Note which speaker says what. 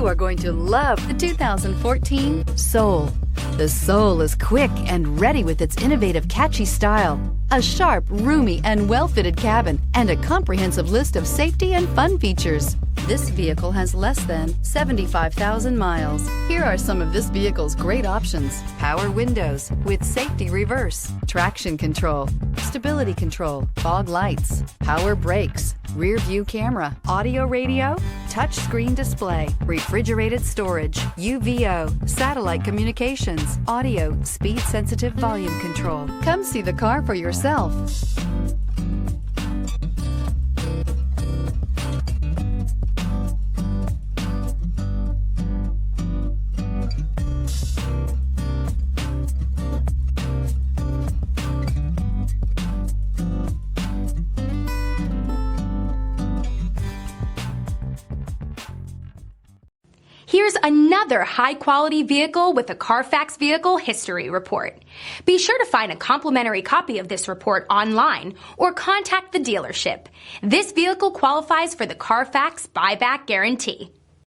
Speaker 1: are going to love the 2014 Soul. The Soul is quick and ready with its innovative, catchy style, a sharp, roomy, and well-fitted cabin, and a comprehensive list of safety and fun features. This vehicle has less than 75,000 miles. Here are some of this vehicle's great options: power windows with safety reverse, traction control, stability control, fog lights, power brakes, rear view camera, audio radio, touch screen display, refrigerated storage, UVO, satellite communications, audio, speed sensitive volume control. Come see the car for yourself.
Speaker 2: Here's another high-quality vehicle with a Carfax Vehicle History Report. Be sure to find a complimentary copy of this report online or contact the dealership. This vehicle qualifies for the Carfax Buyback Guarantee.